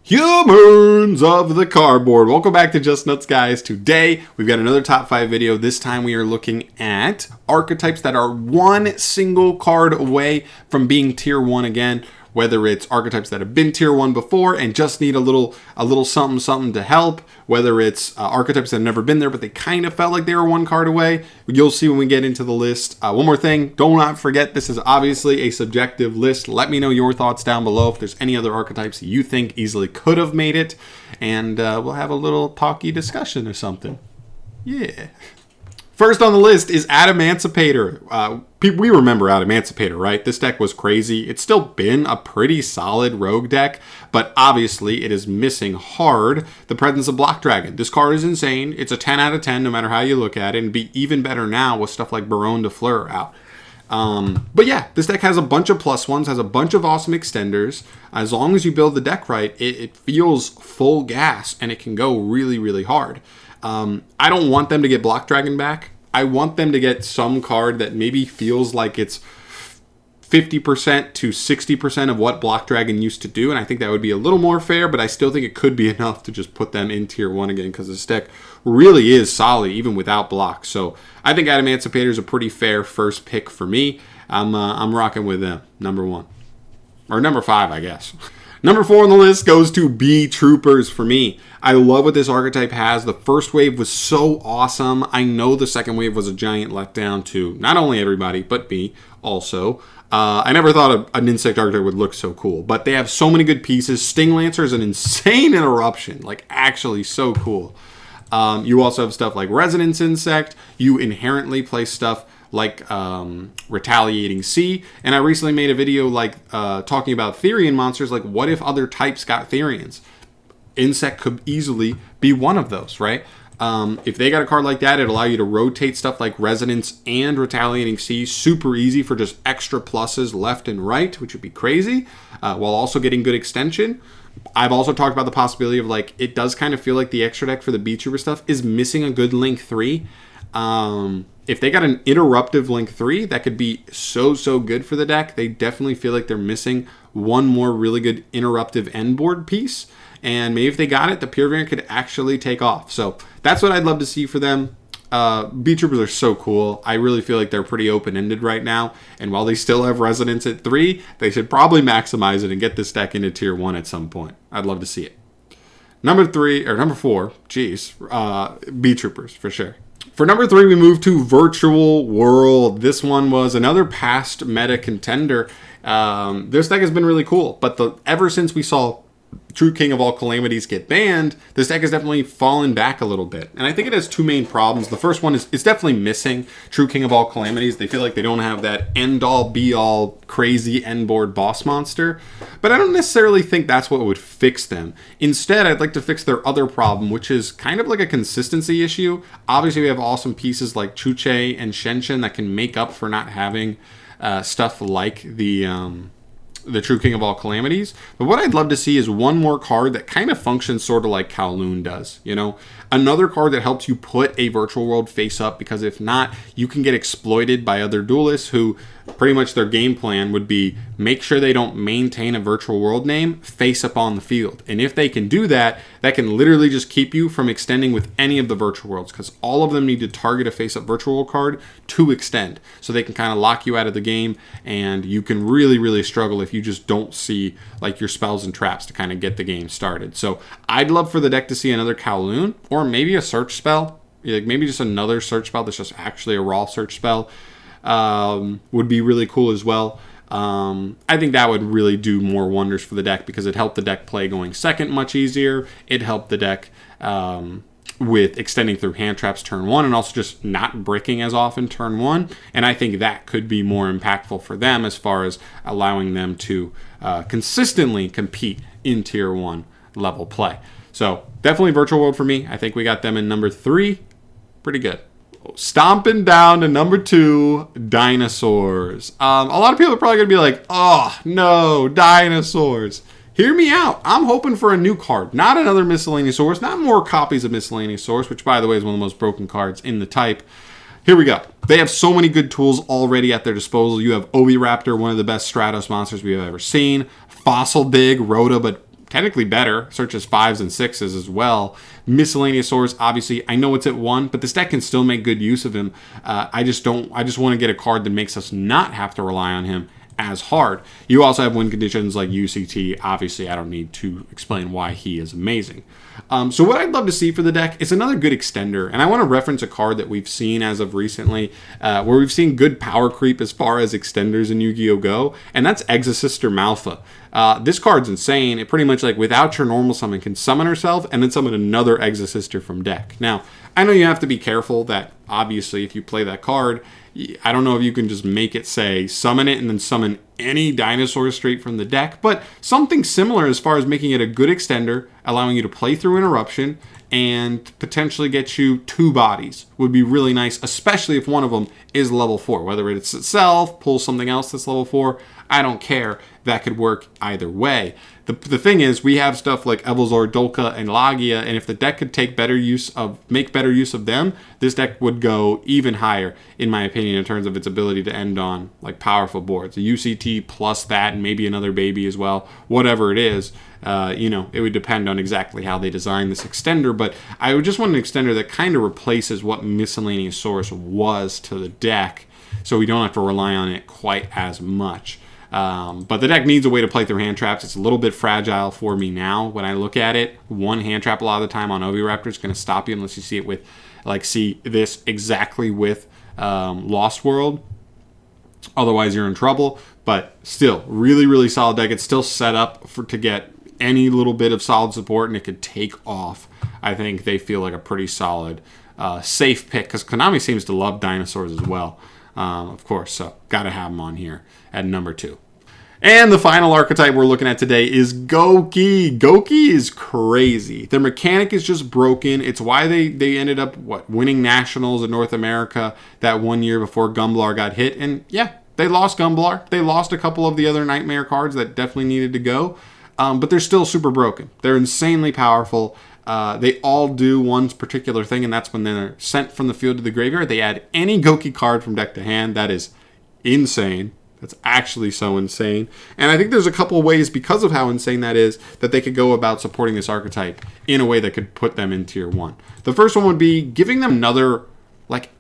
Humans of the cardboard. Welcome back to Just Nuts, guys. Today, we've got another top 5 video. This time we are looking at archetypes that are one single card away from being tier 1 again. Whether it's archetypes that have been tier 1 before and just need a little something to help. Whether it's archetypes that have never been there, but they kind of felt like they were one card away. You'll see when we get into the list. One more thing, do not forget, this is obviously a subjective list. Let me know your thoughts down below if there's any other archetypes you think easily could have made it. And we'll have a little talky discussion or something. Yeah. First on the list is Adamancipator. We remember Adamancipator, right? This deck was crazy. It's still been a pretty solid rogue deck, but obviously it is missing hard the presence of Block Dragon. This card is insane. It's a 10 out of 10 no matter how you look at it, and be even better now with stuff like Baronne de Fleur out. But yeah, this deck has a bunch of plus ones, has a bunch of awesome extenders. As long as you build the deck right, it feels full gas, and it can go really, really hard. I don't want them to get Block Dragon back. I want them to get some card that maybe feels like it's 50% to 60% of what Block Dragon used to do. And I think that would be a little more fair, but I still think it could be enough to just put them in tier 1 again, because this deck really is solid even without block. So I think Adamancipator is a pretty fair first pick for me. I'm rocking with them, number 1. Or number 5, I guess. Number 4 on the list goes to Beetroopers for me. I love what this archetype has. The first wave was so awesome. I know the second wave was a giant letdown to not only everybody, but me also. I never thought an insect archetype would look so cool, but they have so many good pieces. Sting Lancer is an insane interruption, like actually so cool. You also have stuff like Resonance Insect. You inherently play stuff like Retaliating Sea, and I recently made a video like talking about Therian monsters. Like, what if other types got Therians? Insect could easily be one of those, right? If they got a card like that, it'd allow you to rotate stuff like Resonance and Retaliating Sea super easy for just extra pluses left and right, which would be crazy, while also getting good extension. I've also talked about the possibility of, like, it does kind of feel like the extra deck for the Beetrooper stuff is missing a good Link 3. If they got an interruptive Link 3, that could be so good for the deck. They definitely feel like they're missing one more really good interruptive end board piece. And maybe if they got it, the Pure Variant could actually take off. So that's what I'd love to see for them. Beetroopers are so cool. I really feel like they're pretty open-ended right now. And while they still have Resonance at 3, they should probably maximize it and get this deck into tier 1 at some point. I'd love to see it. Number 4, Beetroopers for sure. For number 3, we move to Virtual World. This one was another past meta contender. This deck has been really cool, but ever since we saw True King of All Calamities get banned, this deck has definitely fallen back a little bit. And I think it has two main problems. The first one is it's definitely missing True King of All Calamities. They feel like they don't have that end-all, be-all, crazy end-board boss monster. But I don't necessarily think that's what would fix them. Instead, I'd like to fix their other problem, which is kind of like a consistency issue. Obviously, we have awesome pieces like Chuche and Shenshin that can make up for not having stuff like the True King of All Calamities. But what I'd love to see is one more card that kind of functions sort of like Kowloon does, you know? Another card that helps you put a Virtual World face up, because if not, you can get exploited by other duelists who pretty much their game plan would be make sure they don't maintain a Virtual World name face up on the field. And if they can do that, that can literally just keep you from extending with any of the Virtual Worlds, because all of them need to target a face up Virtual World card to extend. So they can kind of lock you out of the game, and you can really struggle if you just don't see like your spells and traps to kind of get the game started. So I'd love for the deck to see another Kowloon, or maybe a search spell, like maybe just another search spell that's just actually a raw search spell. Would be really cool as well. I think that would really do more wonders for the deck, because it helped the deck play going second much easier. It helped the deck with extending through hand traps turn 1, and also just not bricking as often turn 1. And I think that could be more impactful for them as far as allowing them to consistently compete in tier 1 level play. So definitely Virtual World for me. I think we got them in number 3. Pretty good. Stomping down to number 2, Dinosaurs. A lot of people are probably going to be like, oh, no, Dinosaurs. Hear me out. I'm hoping for a new card. Not another Miscellaneous Source. Not more copies of Miscellaneous Source, which, by the way, is one of the most broken cards in the type. Here we go. They have so many good tools already at their disposal. You have Oviraptor, one of the best Stratos monsters we've ever seen. Fossil Dig, Rhoda, but technically better. Searches 5s and 6s as well. Miscellaneousaurus, obviously, I know it's at 1, but this deck can still make good use of him. I just want to get a card that makes us not have to rely on him as hard. You also have win conditions like UCT. Obviously, I don't need to explain why he is amazing. So what I'd love to see for the deck is another good extender. And I want to reference a card that we've seen as of recently, where we've seen good power creep as far as extenders in Yu-Gi-Oh! Go, and that's Exosister Malfa. This card's insane. It pretty much, like, without your normal summon, can summon herself and then summon another Exosister from deck. Now, I know you have to be careful that, obviously, if you play that card, I don't know if you can just make it say summon it and then summon any dinosaur straight from the deck, but something similar as far as making it a good extender, allowing you to play through Interruption and potentially get you 2 bodies would be really nice, especially if one of them is level 4. Whether it's itself, pull something else that's level 4, I don't care. That could work either way. The thing is, we have stuff like Evilzor, Dolka, and Lagia, and if the deck could make better use of them, this deck would go even higher, in my opinion, in terms of its ability to end on like powerful boards. A UCT plus that, and maybe another baby as well. Whatever it is, it would depend on exactly how they design this extender. But I would just want an extender that kind of replaces what Miscellaneousaurus was to the deck, so we don't have to rely on it quite as much. But the deck needs a way to play through hand traps. It's a little bit fragile for me now when I look at it. One hand trap a lot of the time on Oviraptor is going to stop you unless you see it with, see this exactly with Lost World. Otherwise, you're in trouble. But still, really, really solid deck. It's still set up to get any little bit of solid support, and it could take off. I think they feel like a pretty solid, safe pick, because Konami seems to love dinosaurs as well, of course. So, got to have them on here at number 2. And the final archetype we're looking at today is Gouki. Gouki is crazy. Their mechanic is just broken. It's why they ended up, winning Nationals in North America that one year before Gumblar got hit. And yeah, they lost Gumblar. They lost a couple of the other Nightmare cards that definitely needed to go. But they're still super broken. They're insanely powerful. They all do one particular thing, and that's when they're sent from the field to the graveyard. They add any Gouki card from deck to hand. That is insane. That's actually so insane. And I think there's a couple ways, because of how insane that is, that they could go about supporting this archetype in a way that could put them in tier 1. The first one would be giving them another,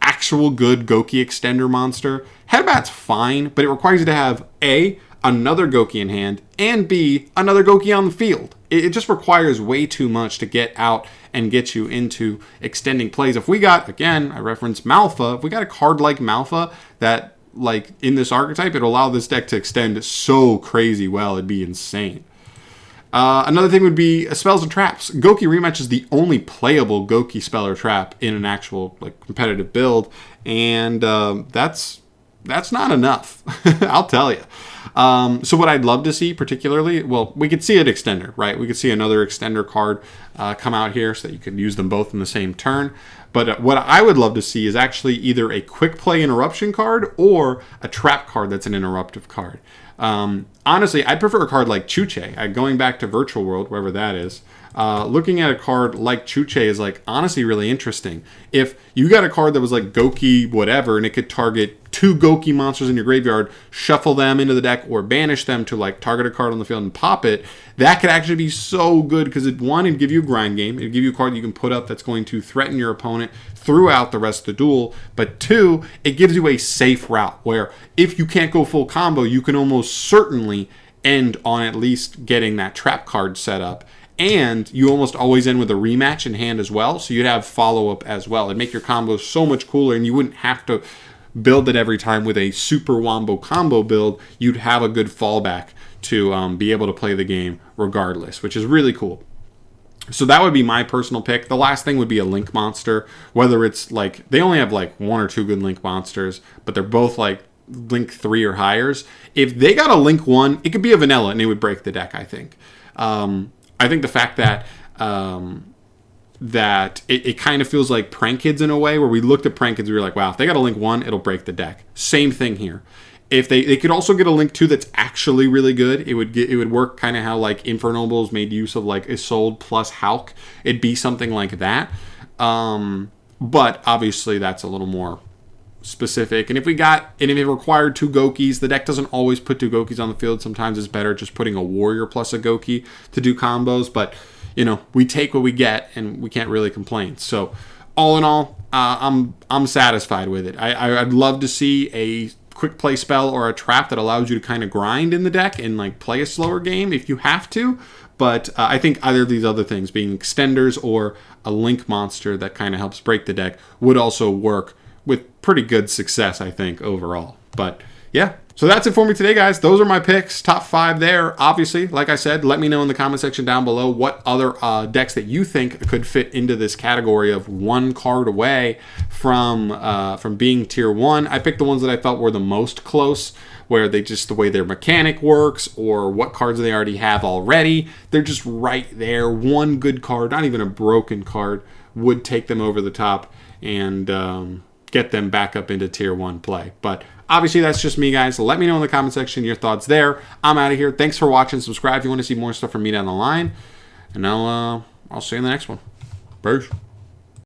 actual good Gouki extender monster. Headbat's fine, but it requires you to have A, another Gouki in hand, and B, another Gouki on the field. It just requires way too much to get out and get you into extending plays. If we got, again, I referenced Malfa, if we got a card like Malfa that, in this archetype, it'll allow this deck to extend so crazy well. It'd be insane. Another thing would be spells and traps. Gouki Rematch is the only playable Gouki spell or trap in an actual competitive build, and that's not enough. I'll tell you. So what I'd love to see particularly, we could see an extender, right? We could see another extender card come out here so that you could use them both in the same turn. But what I would love to see is actually either a quick play interruption card or a trap card that's an interruptive card. Honestly, I'd prefer a card like Chuche. Going back to Virtual World, wherever that is, looking at a card like Chuche is honestly really interesting. If you got a card that was Gouki whatever, and it could target 2 Gouki monsters in your graveyard, shuffle them into the deck, or banish them to target a card on the field and pop it, that could actually be so good, because it'd give you a grind game. It'd give you a card that you can put up that's going to threaten your opponent throughout the rest of the duel. But 2, it gives you a safe route where if you can't go full combo, you can almost certainly end on at least getting that trap card set up. And you almost always end with a rematch in hand as well, so you'd have follow-up as well. It'd make your combos so much cooler, and you wouldn't have to build it every time with a super wombo combo build. You'd have a good fallback to be able to play the game regardless, which is really cool. So that would be my personal pick. The last thing would be a Link monster, whether it's they only have 1 or 2 good Link monsters, but they're both Link 3 or higher. If they got a Link 1, it could be a vanilla, and it would break the deck, I think. I think the fact that it kind of feels like Prank Kids in a way, where we looked at Prank Kids, we were like, wow, if they got a Link 1, it'll break the deck. Same thing here. If they could also get a Link 2 that's actually really good, it would work kind of how Infernobles made use of Isolde plus Hulk. It'd be something like that. But obviously that's a little more specific. And if it required 2 Goukis, the deck doesn't always put 2 Goukis on the field. Sometimes it's better just putting a warrior plus a Gouki to do combos. But, you know, we take what we get, and we can't really complain. So, all in all, I'm satisfied with it. I'd love to see a quick play spell or a trap that allows you to kind of grind in the deck and like play a slower game if you have to. But I think either of these other things, being extenders or a link monster that kind of helps break the deck, would also work with pretty good success, I think, overall. But yeah, so that's it for me today, guys. Those are my picks, top 5 there. Obviously, like I said, let me know in the comment section down below what other decks that you think could fit into this category of 1 card away from being tier 1. I picked the ones that I felt were the most close, where they just, the way their mechanic works or what cards they already have already, they're just right there. 1 good card, not even a broken card, would take them over the top and get them back up into tier 1 play. But obviously that's just me, guys. Let me know in the comment section your thoughts there. I'm out of here. Thanks for watching. Subscribe if you want to see more stuff from me down the line, and I'll see you in the next one. Peace.